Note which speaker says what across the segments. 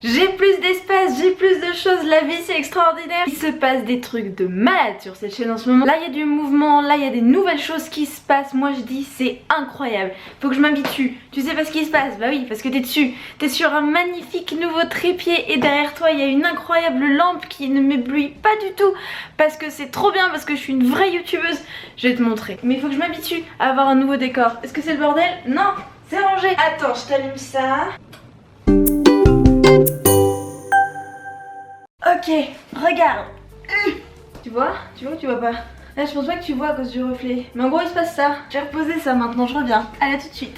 Speaker 1: J'ai plus d'espace, j'ai plus de choses, la vie c'est extraordinaire. Il se passe des trucs de malade sur cette chaîne en ce moment. Là il y a du mouvement, là il y a des nouvelles choses qui se passent. Moi je dis c'est incroyable, faut que je m'habitue. Tu sais pas ce qui se passe? Bah oui, parce que t'es dessus. T'es sur un magnifique nouveau trépied et derrière toi il y a une incroyable lampe qui ne m'éblouit pas du tout. Parce que c'est trop bien, parce que je suis une vraie youtubeuse. Je vais te montrer. Mais il faut que je m'habitue à avoir un nouveau décor. Est-ce que c'est le bordel? Non, c'est rangé. Attends, je t'allume ça. Ok, regarde. Tu vois? Tu vois ou tu vois pas? Là je pense pas que tu vois à cause du reflet. Mais en gros il se passe ça. J'ai reposé ça maintenant, je reviens. Allez, à tout de suite.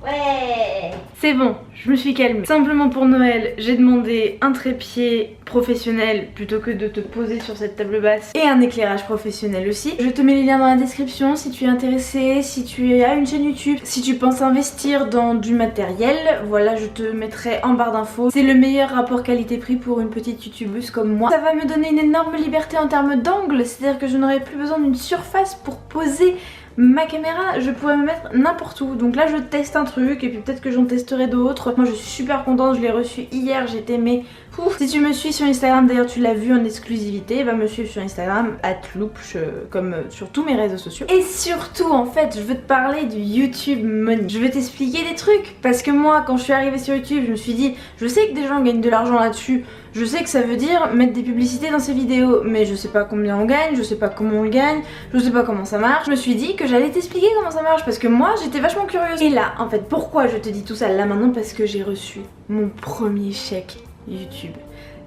Speaker 1: Ouais. C'est bon, je me suis calmée. Simplement pour Noël, j'ai demandé un trépied professionnel plutôt que de te poser sur cette table basse. Et un éclairage professionnel aussi. Je te mets les liens dans la description si tu es intéressé, si tu as une chaîne YouTube, si tu penses investir dans du matériel. Voilà, je te mettrai en barre d'infos. C'est le meilleur rapport qualité-prix pour une petite youtubeuse comme moi. Ça va me donner une énorme liberté en termes d'angle, c'est-à-dire que je n'aurai plus besoin d'une surface pour poser ma caméra, je pourrais me mettre n'importe où. Donc là je teste un truc et puis peut-être que j'en testerai d'autres. Moi je suis super contente, je l'ai reçu hier, j'étais mais ouf. Si tu me suis sur Instagram, d'ailleurs tu l'as vu en exclusivité, va me suivre sur Instagram @loopch comme sur tous mes réseaux sociaux. Et surtout en fait je veux te parler du YouTube Money. Je veux t'expliquer des trucs parce que moi quand je suis arrivée sur YouTube je me suis dit je sais que des gens gagnent de l'argent là-dessus. Je sais que ça veut dire mettre des publicités dans ces vidéos, mais je sais pas combien on gagne, je sais pas comment on le gagne, je sais pas comment ça marche. Je me suis dit que j'allais t'expliquer comment ça marche parce que moi j'étais vachement curieuse. Et là, en fait, pourquoi je te dis tout ça là maintenant? Parce que j'ai reçu mon premier chèque YouTube.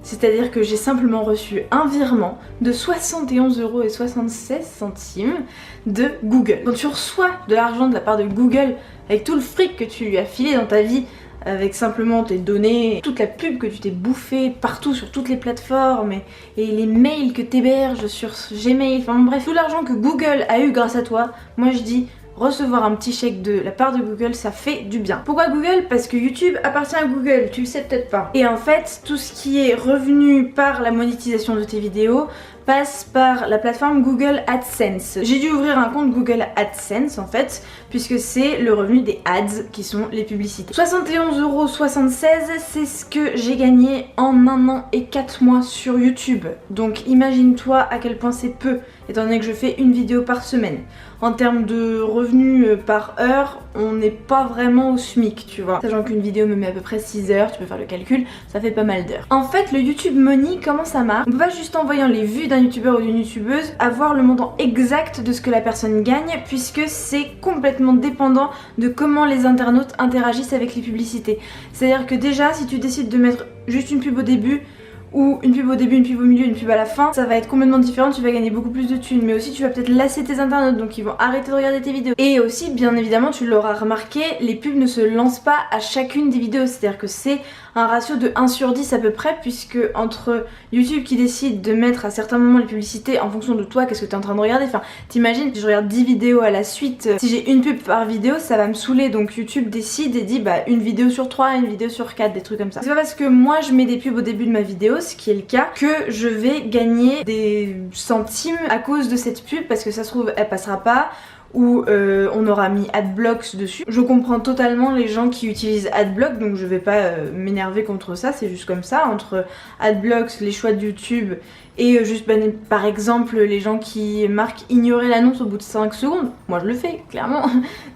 Speaker 1: C'est-à-dire que j'ai simplement reçu un virement de 71,76 € de Google. Quand tu reçois de l'argent de la part de Google, avec tout le fric que tu lui as filé dans ta vie, avec simplement tes données, toute la pub que tu t'es bouffée partout sur toutes les plateformes et les mails que t'héberges sur Gmail, enfin bref, tout l'argent que Google a eu grâce à toi, moi je dis recevoir un petit chèque de la part de Google, ça fait du bien. Pourquoi Google? Parce que YouTube appartient à Google, tu le sais peut-être pas. Et en fait, tout ce qui est revenu par la monétisation de tes vidéos passe par la plateforme Google AdSense. J'ai dû ouvrir un compte Google AdSense en fait, puisque c'est le revenu des ads qui sont les publicités. 71,76 €, c'est ce que j'ai gagné en 1 an et 4 mois sur YouTube. Donc imagine-toi à quel point c'est peu, étant donné que je fais une vidéo par semaine. En termes de revenus par heure, on n'est pas vraiment au SMIC, tu vois. Sachant qu'une vidéo me met à peu près 6 heures, tu peux faire le calcul, ça fait pas mal d'heures. En fait, le YouTube Money, comment ça marche? On peut pas juste en voyant les vues d'un youtubeur ou d'une youtubeuse avoir le montant exact de ce que la personne gagne, puisque c'est complètement dépendant de comment les internautes interagissent avec les publicités. C'est-à-dire que déjà, si tu décides de mettre juste une pub au début, ou une pub au début, une pub au milieu, une pub à la fin, ça va être complètement différent, tu vas gagner beaucoup plus de thunes, mais aussi tu vas peut-être lasser tes internautes, donc ils vont arrêter de regarder tes vidéos. Et aussi, bien évidemment, tu l'auras remarqué, les pubs ne se lancent pas à chacune des vidéos, c'est-à-dire que c'est un ratio de 1 sur 10 à peu près, puisque entre YouTube qui décide de mettre à certains moments les publicités en fonction de toi, qu'est-ce que tu es en train de regarder, enfin t'imagines, si je regarde 10 vidéos à la suite, si j'ai une pub par vidéo, ça va me saouler, donc YouTube décide et dit bah une vidéo sur 3, une vidéo sur 4, des trucs comme ça. C'est pas parce que moi je mets des pubs au début de ma vidéo, ce qui est le cas, que je vais gagner des centimes à cause de cette pub, parce que ça se trouve elle passera pas, où on aura mis Adblocks dessus. Je comprends totalement les gens qui utilisent Adblock, donc je vais pas m'énerver contre ça, c'est juste comme ça, entre Adblocks, les choix de YouTube et juste par exemple les gens qui marquent ignorer l'annonce au bout de 5 secondes, moi je le fais clairement.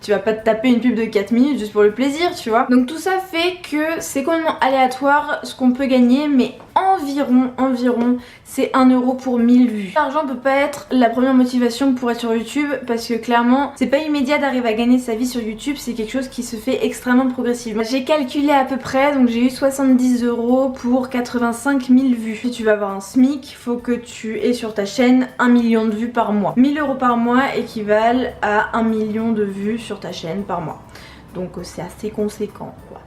Speaker 1: Tu vas pas te taper une pub de 4 minutes juste pour le plaisir, tu vois. Donc tout ça fait que c'est complètement aléatoire ce qu'on peut gagner, mais environ c'est 1 € pour 1000 vues. L'argent peut pas être la première motivation pour être sur YouTube, parce que clairement c'est pas immédiat d'arriver à gagner sa vie sur YouTube, c'est quelque chose qui se fait extrêmement progressivement. J'ai calculé à peu près, donc j'ai eu 70 € pour 85 000 vues. Si tu vas avoir un SMIC, faut que tu aies sur ta chaîne 1 million de vues par mois. 1000 € par mois équivalent à 1 million de vues sur ta chaîne par mois. Donc c'est assez conséquent quoi.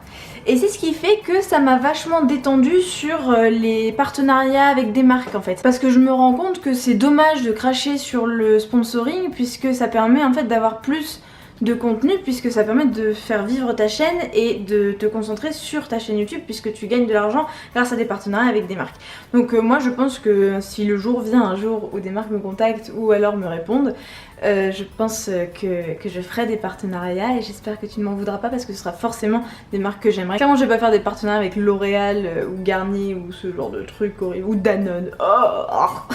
Speaker 1: Et c'est ce qui fait que ça m'a vachement détendue sur les partenariats avec des marques en fait. Parce que je me rends compte que c'est dommage de cracher sur le sponsoring, puisque ça permet en fait d'avoir plus de contenu, puisque ça permet de faire vivre ta chaîne et de te concentrer sur ta chaîne YouTube, puisque tu gagnes de l'argent grâce à des partenariats avec des marques. Donc moi je pense que si le jour vient, un jour où des marques me contactent ou alors me répondent, je pense que je ferai des partenariats et j'espère que tu ne m'en voudras pas parce que ce sera forcément des marques que j'aimerais. Clairement je vais pas faire des partenariats avec L'Oréal ou Garnier ou ce genre de trucs horribles, ou Danone.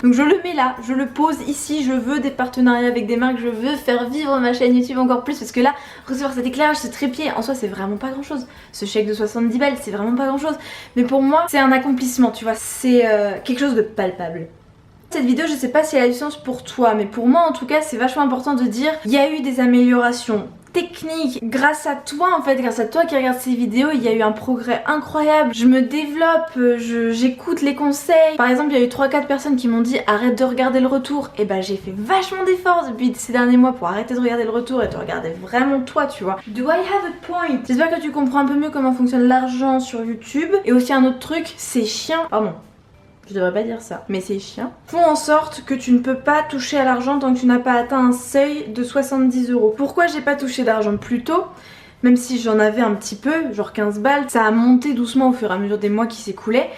Speaker 1: Donc je le mets là, je le pose ici, je veux des partenariats avec des marques, je veux faire vivre ma chaîne YouTube encore plus parce que là, recevoir cet éclairage, ce trépied, en soi c'est vraiment pas grand chose. Ce chèque de 70 balles, c'est vraiment pas grand chose. Mais pour moi, c'est un accomplissement, tu vois, c'est quelque chose de palpable. Cette vidéo, je sais pas si elle a du sens pour toi, mais pour moi en tout cas, c'est vachement important de dire il y a eu des améliorations techniques grâce à toi en fait, grâce à toi qui regarde ces vidéos, il y a eu un progrès incroyable. Je me développe, j'écoute les conseils. Par exemple, il y a eu 3-4 personnes qui m'ont dit arrête de regarder le retour. Et bah j'ai fait vachement d'efforts depuis ces derniers mois pour arrêter de regarder le retour et de regarder vraiment toi, tu vois. Do I have a point? J'espère que tu comprends un peu mieux comment fonctionne l'argent sur YouTube. Et aussi un autre truc, ces chiens, pardon, je devrais pas dire ça, mais ces chiens font en sorte que tu ne peux pas toucher à l'argent tant que tu n'as pas atteint un seuil de 70 €. Pourquoi j'ai pas touché d'argent plus tôt? Même si j'en avais un petit peu, genre 15 balles, ça a monté doucement au fur et à mesure des mois qui s'écoulaient.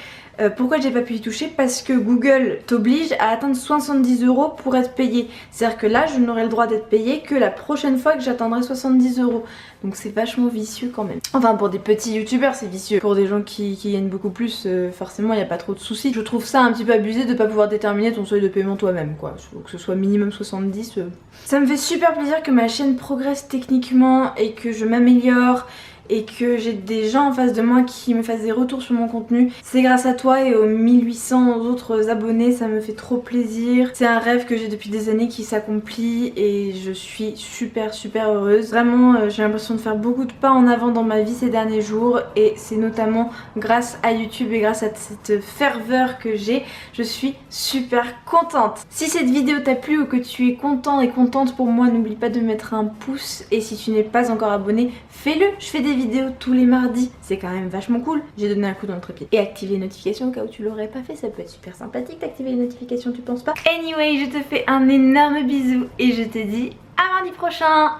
Speaker 1: Pourquoi j'ai pas pu y toucher? Parce que Google t'oblige à atteindre 70 € pour être payé. C'est-à-dire que là, je n'aurai le droit d'être payé que la prochaine fois que j'atteindrai 70 €. Donc c'est vachement vicieux quand même. Enfin, pour des petits youtubeurs, c'est vicieux. Pour des gens qui gagnent beaucoup plus, forcément, il n'y a pas trop de soucis. Je trouve ça un petit peu abusé de pas pouvoir déterminer ton seuil de paiement toi-même, quoi. Que ce soit minimum 70. Ça me fait super plaisir que ma chaîne progresse techniquement et que je m'améliore. Et que j'ai des gens en face de moi qui me fassent des retours sur mon contenu. C'est grâce à toi et aux 1800 autres abonnés, ça me fait trop plaisir. C'est un rêve que j'ai depuis des années qui s'accomplit et je suis super heureuse. Vraiment, j'ai l'impression de faire beaucoup de pas en avant dans ma vie ces derniers jours et c'est notamment grâce à YouTube et grâce à cette ferveur que j'ai, je suis super contente. Si cette vidéo t'a plu ou que tu es content et contente pour moi, n'oublie pas de mettre un pouce et si tu n'es pas encore abonné, fais-le. Je fais des vidéos tous les mardis, c'est quand même vachement cool. J'ai donné un coup dans le trépied. Et activer les notifications au cas où tu l'aurais pas fait, ça peut être super sympathique d'activer les notifications, tu penses pas? Anyway, je te fais un énorme bisou et je te dis à mardi prochain.